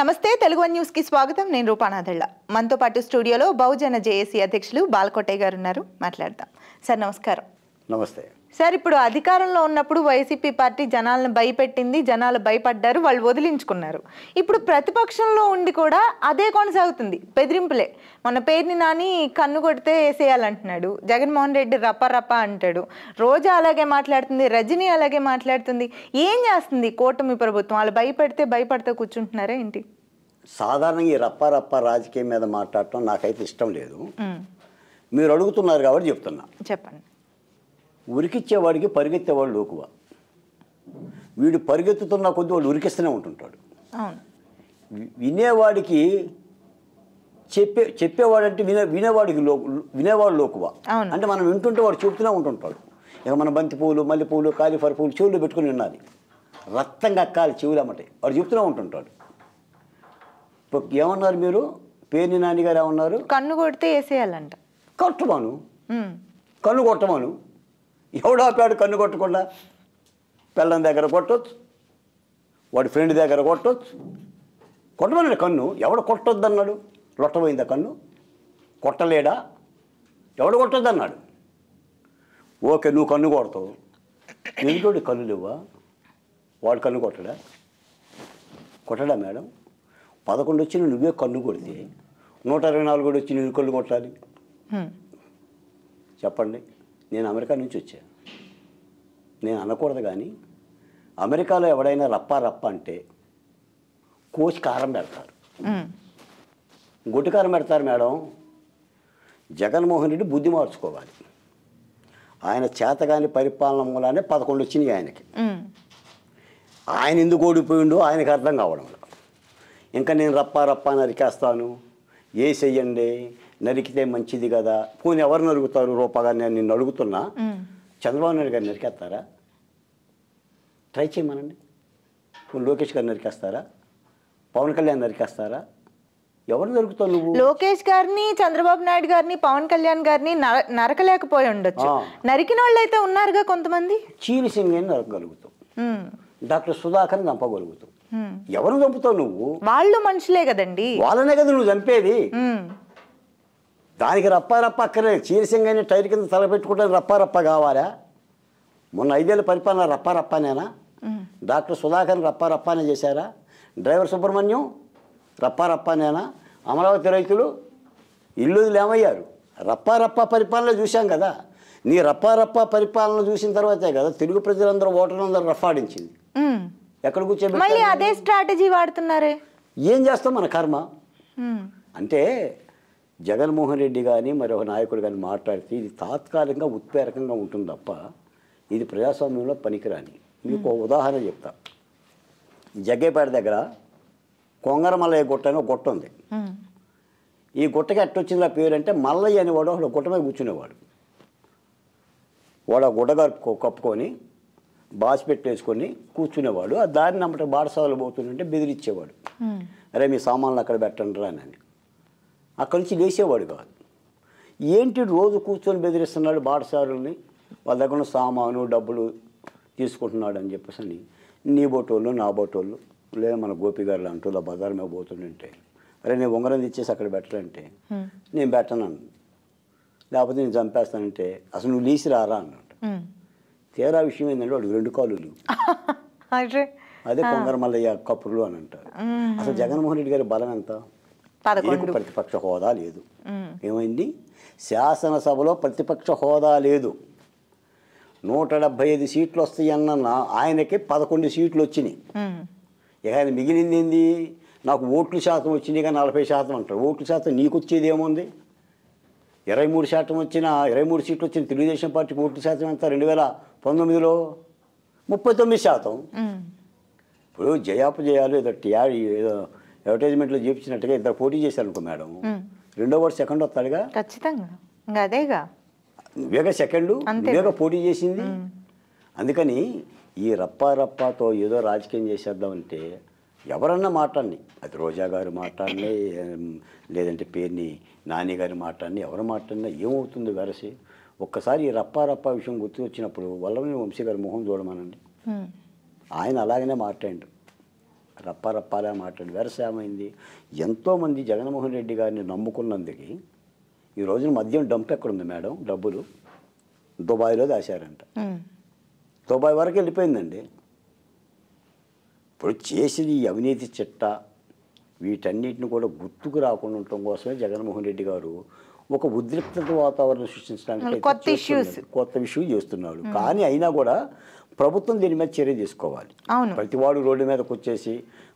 నమస్తే Telugu one news కి స్వాగతం. నేను రూపానాథళ్ళ. మనతో పాటు స్టూడియోలో బహుజన జేఏసీ అధ్యక్షులు బాలకోటయ్య గారు ఉన్నారు. మాట్లాడదాం. సార్ నమస్కారం. నమస్తే సార్, ఇప్పుడు అధికారంలో ఉన్నప్పుడు వైసీపీ పార్టీ జనాలను భయపెట్టింది, జనాలు భయపడ్డారు, వాళ్ళు వదిలించుకున్నారు. ఇప్పుడు ప్రతిపక్షంలో ఉండి కూడా అదే కొనసాగుతుంది, బెదిరింపులే. మన పేరుని నాని కన్ను కొడితే వేసేయాలంటున్నాడు, జగన్మోహన్ రెడ్డి రప్ప రప్ప అంటాడు, రోజా అలాగే మాట్లాడుతుంది, రజనీ అలాగే మాట్లాడుతుంది. ఏం చేస్తుంది కూటమి ప్రభుత్వం? వాళ్ళు భయపడితే కూర్చుంటున్నారా ఏంటి? సాధారణంగా ఈ రప్ప రప్ప రాజకీయం మీద మాట్లాడటం నాకైతే ఇష్టం లేదు. మీరు అడుగుతున్నారు కాబట్టి చెప్తున్నా. చెప్పండి. ఉరికిచ్చేవాడికి పరిగెత్తేవాడు లోకువ. వీడు పరిగెత్తుతున్న కొద్ది వాడు ఉరికిస్తూనే ఉంటుంటాడు. వినేవాడికి చెప్పేవాడంటే వినేవాడు లోకువ. అంటే మనం వింటుంటే వాడు చెప్తూనే ఉంటుంటాడు. ఇక మన బంతి పువ్వులు, మల్లెపూలు, కాలిఫర్ పువ్వులు చెవులు పెట్టుకుని వినాలి. రక్తం కక్కాలి చెవులు అమ్మటే, వాడు చెప్తూనే ఉంటుంటాడు. ఇప్పుడు ఏమన్నారు మీరు? పేర్ని నాన్నగారు ఏమన్నారు? కన్ను కొడితే వేసేయాలంట. కొట్టమాను, కన్ను కొట్టమాను. ఎవడు ఆపాడు కన్ను కొట్టకుండా? పిల్లం దగ్గర కొట్టొచ్చు, వాడి ఫ్రెండ్ దగ్గర కొట్టొచ్చు. కొట్టమన్నాడు కన్ను. ఎవడు కొట్టొద్దు అన్నాడు? లొట్టబోయిందా కన్ను? కొట్టలేడా? ఎవడు కొట్టొద్దు అన్నాడు? ఓకే, నువ్వు కన్ను కొడతావు. ఎందుకోటి కన్ను లేవా? వాడు కన్ను కొట్టడా మేడం? 11 వచ్చి నువ్వే కన్ను కొడితే 124 వచ్చి నువ్వు కన్ను కొట్టాలి? చెప్పండి. నేను అమెరికా నుంచి వచ్చాను, నేను అనకూడదు. కానీ అమెరికాలో ఎవడైనా రప్ప రప్ప అంటే కోసి కారం పెడతారు, గుడ్డి కారం పెడతారు మేడం. జగన్మోహన్ రెడ్డి బుద్ధి మార్చుకోవాలి. ఆయన చేతగాని పరిపాలన మూలానే 11 వచ్చినాయి ఆయనకి. ఆయన ఎందుకు ఓడిపోయిండో ఆయనకు అర్థం కావడం. ఇంకా నేను రప్ప రప్ప నరికేస్తాను, వేసేయండి, నరికితే మంచిది కదా. పోనీ ఎవరు నరుగుతారు? రూపాగా నేను నిన్ను అడుగుతున్నా. చంద్రబాబు నాయుడు గారు నరికేస్తారా? ట్రై చేయమనండి. లోకేష్ గారు నరికేస్తారా? పవన్ కళ్యాణ్ నరికేస్తారా? ఎవరు నరుకుతావు నువ్వు? లోకేష్ గారిని, చంద్రబాబు నాయుడు గారిని, పవన్ కళ్యాణ్ గారిని నరకలేకపోయి ఉండొచ్చు. నరికిన వాళ్ళు అయితే ఉన్నారుగా కొంతమంది. చీని సింగ్ నరకగలుగుతావు, డాక్టర్ సుధాకర్ని చంపగలుగుతావు. ఎవరు చంపుతావు నువ్వు? వాళ్ళు మనుషులే కదండి. వాళ్ళనే కదా నువ్వు చంపేది. దానికి రప్ప రప్ప అక్కర్లేదు. చీరసింగని టైర్ కింద తలపెట్టుకుంటే రప్ప రప్ప కావాలా? మొన్న 5 ఏళ్ళ పరిపాలన రప్ప రప్పనేనా? డాక్టర్ సుధాకర్ని రప్ప రప్పనే చేశారా? డ్రైవర్ సుబ్రహ్మణ్యం రప్ప రప్పనేనా? అమరావతి రైతులు ఇల్లులు ఏమయ్యారు? రప్ప రప్ప పరిపాలన చూశాం కదా. నీ రప్ప రప్ప పరిపాలన చూసిన తర్వాతే కదా తెలుగు ప్రజలందరూ ఓటర్లందరూ రఫాడించింది. ఎక్కడ కూర్చోబెట్టి మళ్ళీ అదే స్ట్రాటజీ వాడుతున్నారే. ఏం చేస్తాం? మన కర్మ. అంటే జగన్మోహన్ రెడ్డి కానీ మరొక నాయకుడు కానీ మాట్లాడితే ఇది తాత్కాలికంగా ఉత్ప్రేరకంగా ఉంటుంది తప్ప ఇది ప్రజాస్వామ్యంలో పనికిరాని. మీకు ఒక ఉదాహరణ చెప్తా. జగ్గేపేట దగ్గర కొంగరమల్లయ్య గుట్ట అని ఒక గుట్ట ఉంది. ఈ గుట్టకి ఎట్టొచ్చింది ఆ పేరు అంటే, మల్లయ్య అనేవాడు ఒక గుట్ట మీద కూర్చునేవాడు. వాడు ఆ గుడ్డ కప్పుకొని బాసి పెట్టేసుకొని కూర్చునేవాడు. ఆ దారి నమ్మట బాటసాలు పోతుందంటే బెదిరించేవాడు. అరే మీ సామాన్లు అక్కడ పెట్టండి రా అని. అక్కడి నుంచి లేచేవాడు కాదు. ఏంటి రోజు కూర్చొని బెదిరిస్తున్నాడు బాటసారుల్ని, వాళ్ళ దగ్గర ఉన్న సామాను డబ్బులు తీసుకుంటున్నాడు అని చెప్పేసి అని. నీ బోటోళ్ళు నా బోటోళ్ళు లేదా మన గోపి గారు లాంటి వాళ్ళు బజార్ మీద పోతుంటే, అరే నేను ఉంగరం తెచ్చేసి అక్కడ పెట్టాలంటే నేను పెట్టనను, లేకపోతే నేను చంపేస్తానంటే అసలు నువ్వు లేచి రారా అన్నాడు. తీరా విషయం ఏంటంటే వాడు 2 కాళ్ళు లేవు. అదే కొంగరమల్లయ్య కప్పులు అని అంటారు. అసలు జగన్మోహన్ రెడ్డి గారి బలం ఎంత? ప్రతిపక్ష హోదా లేదు. ఏమైంది? శాసనసభలో ప్రతిపక్ష హోదా లేదు. 175 సీట్లు వస్తాయన్న ఆయనకి 11 సీట్లు వచ్చినాయి. ఇక ఆయన మిగిలింది ఏంది? నాకు ఓట్ల శాతం వచ్చినాయి కానీ 40% అంటారు. ఓట్ల శాతం నీకు వచ్చేది ఏముంది? 23% వచ్చిన 23 సీట్లు వచ్చిన తెలుగుదేశం పార్టీకి ఓట్ల శాతం ఎంత? 2019లో 39%. ఇప్పుడు జయాపజయాలు ఏదో అడ్వర్టైజ్మెంట్లో చూపించినట్టుగా ఇద్దరు పోటీ చేశారు అనుకో మేడం, 2వ వాడు సెకండ్ వస్తాడుగా ఖచ్చితంగా. అదేగా వేగ సెకండు వేగ పోటీ చేసింది. అందుకని ఈ రప్ప రప్పతో ఏదో రాజకీయం చేసేద్దామంటే ఎవరన్నా మాట్లాడిని, అది రోజా గారు మాట్లాడిని, లేదంటే పేర్ని నాని గారి మాట్లాడిని, ఎవరు మాట్లాడినా ఏమవుతుంది వెరసి? ఒక్కసారి ఈ రప్ప రప్ప విషయం గుర్తు వచ్చినప్పుడు వల్లభనేని వంశీ గారి మొహం చూడమనండి. ఆయన అలాగనే మాట్లాడు. రప్పారప్పాలా మాట్లాడి వెరసామైంది. ఎంతోమంది జగన్మోహన్ రెడ్డి గారిని నమ్ముకున్నందుకు ఈ రోజున మద్యం డంప్ ఎక్కడుంది మేడం? డబ్బులు దుబాయ్లో దాశారంట. దుబాయ్ వరకు వెళ్ళిపోయిందండి. ఇప్పుడు చేసిన ఈ అవినీతి చిట్ట వీటన్నిటిని కూడా గుర్తుకు రాకుండా ఉండటం కోసమే జగన్మోహన్ రెడ్డి గారు ఒక ఉద్రిక్తత వాతావరణం సృష్టించడానికి కొత్త ఇష్యూ చేస్తున్నాడు. కానీ అయినా కూడా ప్రభుత్వం దీని మీద చర్య తీసుకోవాలి. ప్రతివాడు రోడ్డు మీదకి వచ్చేసి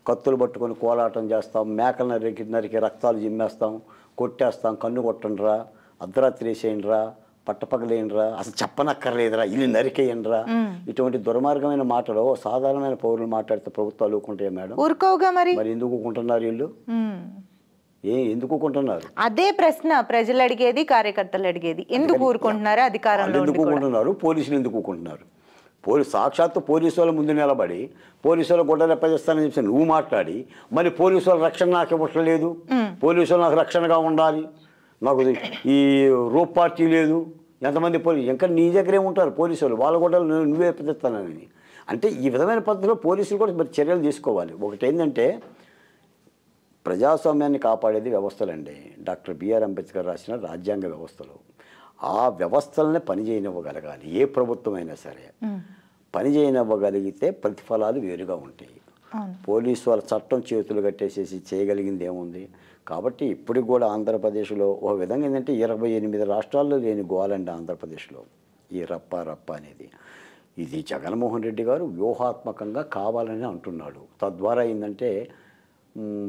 కత్తులు పట్టుకొని కోలాటం చేస్తాం, మేకలు నరికి రక్తాలు జిమ్మేస్తాం, కొట్టేస్తాం, కన్ను కొట్టండిరా, అర్ధరాత్రి వేసేయండిరా, పట్టపగలేయండిరా, అసలు చెప్పనక్కర్లేదురా, ఇల్లు నరికేయండిరా, ఇటువంటి దుర్మార్గమైన మాటలు సాధారణమైన పౌరులు మాట్లాడితే ప్రభుత్వాలు ఊరుకుంటాయా మేడం? ఊరుకోగా. మరి ఎందుకు ఊరుకుంటున్నారు వీళ్ళు? ఎందుకు ఊరుకుంటున్నారు? అదే ప్రశ్న ప్రజలు అడిగేది, కార్యకర్తలు అడిగేది. ఎందుకు ఊరుకుంటున్నారు? అధికారంలో ఎందుకు ఊరుకుంటున్నారు? పోలీసులు ఎందుకు ఊరుకుంటున్నారు? సాక్షాత్తు పోలీసు వాళ్ళ ముందు నిలబడి పోలీసు వాళ్ళ గుడ్డలు ఎప్పచేస్తానని చెప్పి నువ్వు మాట్లాడి మరి పోలీసు వాళ్ళ రక్షణ నాకు ఇవ్వట్లేదు, పోలీసు వాళ్ళు నాకు రక్షణగా ఉండాలి, నాకు ఈ రూప్ పార్టీ లేదు, ఎంతమంది పోలీసు ఇంకా నీ దగ్గరే ఉంటారు పోలీసు వాళ్ళు, వాళ్ళ గుడ్డలు నువ్వే ఎప్పచేస్తానని. అంటే ఈ విధమైన పద్ధతిలో పోలీసులు కూడా మరి చర్యలు తీసుకోవాలి. ఒకటి ఏంటంటే ప్రజాస్వామ్యాన్ని కాపాడేది వ్యవస్థలండి. డాక్టర్ బిఆర్ అంబేద్కర్ రాసిన రాజ్యాంగ వ్యవస్థలు. ఆ వ్యవస్థలనే పనిచేయనివ్వగలగాలి. ఏ ప్రభుత్వం అయినా సరే పనిచేయనివ్వగలిగితే ప్రతిఫలాలు వేరుగా ఉంటాయి. పోలీసు వాళ్ళ చట్టం చేతులు కట్టేసేసి చేయగలిగింది ఏముంది? కాబట్టి ఇప్పటికి కూడా ఆంధ్రప్రదేశ్లో ఒక విధంగా ఏంటంటే 28 రాష్ట్రాల్లో లేని గోలండి ఆంధ్రప్రదేశ్లో ఈ రప్ప అనేది. ఇది జగన్మోహన్ రెడ్డి గారు వ్యూహాత్మకంగా కావాలని అంటున్నాడు. తద్వారా ఏంటంటే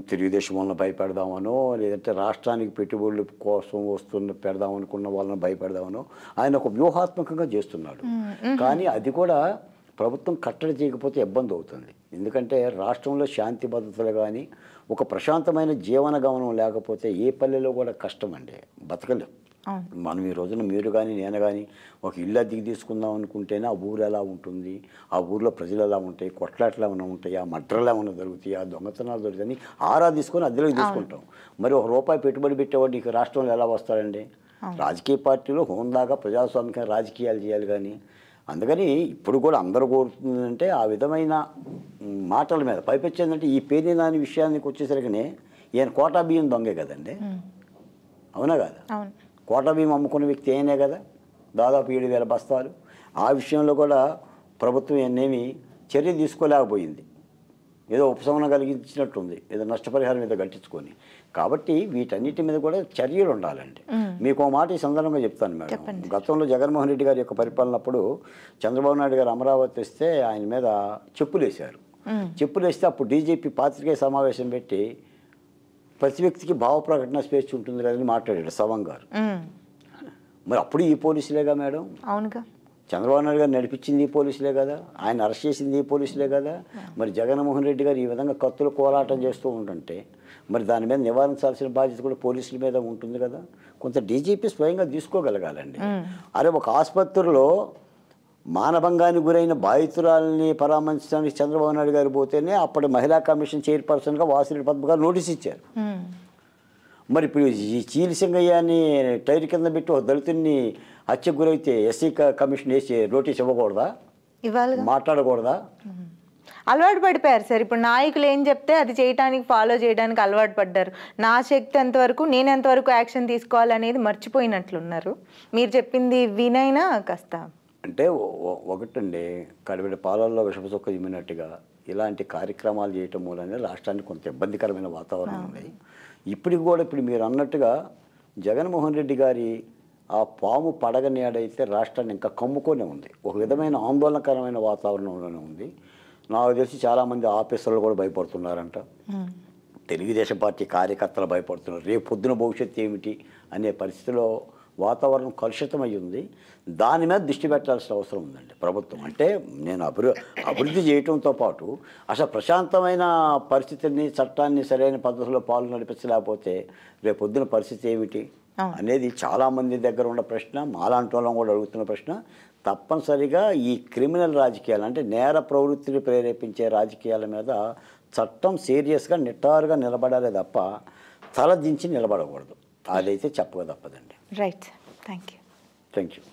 తెలుగుదేశం వాళ్ళని భయపెడదామనో లేదంటే రాష్ట్రానికి పెట్టుబడుల కోసం పెడదామనుకున్న వాళ్ళని భయపెడదామనో ఆయన ఒక వ్యూహాత్మకంగా చేస్తున్నాడు. కానీ అది కూడా ప్రభుత్వం కట్టడి చేయకపోతే ఇబ్బంది అవుతుంది. ఎందుకంటే రాష్ట్రంలో శాంతి భద్రతలు కానీ ఒక ప్రశాంతమైన జీవన గమనం లేకపోతే ఏ పల్లెలో కూడా కష్టం అండి, బతకలేం. మనం ఈ రోజున మీరు కానీ నేను కానీ ఒక ఇల్లు అద్దెకి తీసుకుందాం అనుకుంటేనే ఆ ఊరు ఎలా ఉంటుంది, ఆ ఊర్లో ప్రజలు ఎలా ఉంటాయి, కొట్లాట్లు ఏమైనా ఉంటాయి, ఆ మడ్రలు ఏమైనా దొరుకుతాయి, ఆ దొంగతనాలు దొరుకుతాయని ఆరా తీసుకొని అద్దెలోకి తీసుకుంటాం. మరి ₹1 పెట్టుబడి పెట్టేవాడు నీకు రాష్ట్రంలో ఎలా వస్తాడండి? రాజకీయ పార్టీలు హోందాగా ప్రజాస్వామికంగా రాజకీయాలు చేయాలి. కానీ అందుకని ఇప్పుడు కూడా అందరూ కోరుతుందంటే ఆ విధమైన మాటల మీద పైపెచ్చేందంటే ఈ పేరు నాని విషయానికి వచ్చేసరికినే ఈయన కోటా బియ్యం దొంగే కదండి, అవునా కదా? కోటా బియ్యం అమ్ముకున్న వ్యక్తి ఏనే కదా, దాదాపు 7,000 బస్తాలు. ఆ విషయంలో కూడా ప్రభుత్వం ఏమీ చర్య తీసుకోలేకపోయింది. ఏదో ఉపశమనం కలిగించినట్టుంది, ఏదో నష్టపరిహారం మీద కట్టించుకొని. కాబట్టి వీటన్నిటి మీద కూడా చర్యలు ఉండాలండి. మీకు ఒక మాట ఈ సందర్భంగా చెప్తాను మేడం. గతంలో జగన్మోహన్ రెడ్డి గారి యొక్క పరిపాలనప్పుడు చంద్రబాబు నాయుడు గారు అమరావతి వస్తే ఆయన మీద చెప్పులు వేశారు. చెప్పులు వేస్తే అప్పుడు డీజీపీ పాత్రికేయ సమావేశం పెట్టి ప్రతి వ్యక్తికి భావ ప్రకటన స్వేచ్ఛ ఉంటుంది కదని మాట్లాడాడు సవం గారు. మరి అప్పుడు ఈ పోలీసులేగా మేడం? అవునుగా. చంద్రబాబు నాయుడు గారు నడిపించింది ఈ పోలీసులే కదా, ఆయన అరెస్ట్ చేసింది ఈ పోలీసులే కదా. మరి జగన్మోహన్ రెడ్డి గారు ఈ విధంగా కత్తులు కోలాటం చేస్తూ ఉంటుంటే మరి దాని మీద నివారించాల్సిన బాధ్యత కూడా పోలీసుల మీద ఉంటుంది కదా. కొంత డీజీపీ స్వయంగా తీసుకోగలగాలండి. అరే ఒక ఆసుపత్రిలో మానభంగానికి గురైన బాధితురాలని పరామర్శించడానికి చంద్రబాబు నాయుడు గారు పోతేనే అప్పటి మహిళా కమిషన్ చైర్పర్సన్గా వాసిరెడ్డి పద్మ గారు నోటీస్ ఇచ్చారు. మరి ఇప్పుడు ఈ చీలిసింగయ్యాన్ని టైర్ కింద పెట్టి ఒక దళితుడిని హత్యకు గురైతే ఎస్సీ కమిషన్ వేసి నోటీస్ ఇవ్వకూడదా? మాట్లాడకూడదా? అలవాటు పడిపోయారు సార్. ఇప్పుడు నాయకులు ఏం చెప్తే అది చేయడానికి ఫాలో చేయడానికి అలవాటు పడ్డారు. నా శక్తి ఎంతవరకు నేను ఎంతవరకు యాక్షన్ తీసుకోవాలనేది మర్చిపోయినట్లున్నారు. మీరు చెప్పింది వినైనా కాస్త అంటే ఒకటండి, కడివిడ పాలల్లో విషపు చొక్క జిమ్మినట్టుగా ఇలాంటి కార్యక్రమాలు చేయటం మూలనే రాష్ట్రానికి కొంత ఇబ్బందికరమైన వాతావరణం ఉంది. ఇప్పటికి కూడా ఇప్పుడు మీరు అన్నట్టుగా జగన్మోహన్ రెడ్డి గారి ఆ పాము పడగ నీడైతే రాష్ట్రాన్ని ఇంకా కమ్ముకొనే ఉంది. ఒక విధమైన ఆందోళనకరమైన వాతావరణంలోనే ఉంది. నాకు తెలిసి చాలామంది ఆఫీసర్లు కూడా భయపడుతున్నారంట. తెలుగుదేశం పార్టీ కార్యకర్తలు భయపడుతున్నారు. రేపు పొద్దున భవిష్యత్తు ఏమిటి అనే పరిస్థితిలో వాతావరణం కలుషితమై ఉంది. దాని మీద దృష్టి పెట్టాల్సిన అవసరం ఉందండి ప్రభుత్వం. అంటే నేను అభివృద్ధి చేయడంతో పాటు అసలు ప్రశాంతమైన పరిస్థితిని చట్టాన్ని సరైన పద్ధతిలో పాలన నడిపించలేకపోతే రేపు పొద్దున పరిస్థితి ఏమిటి అనేది చాలామంది దగ్గర ఉన్న ప్రశ్న, మాలాంటి వాళ్ళం కూడా అడుగుతున్న ప్రశ్న. తప్పనిసరిగా ఈ క్రిమినల్ రాజకీయాలు అంటే నేర ప్రవృత్తిని ప్రేరేపించే రాజకీయాల మీద చట్టం సీరియస్గా నిట్టారుగా నిలబడాలి తప్ప తల దించి నిలబడకూడదు. అదైతే చెప్పక తప్పదండి. రైట్. Thank you.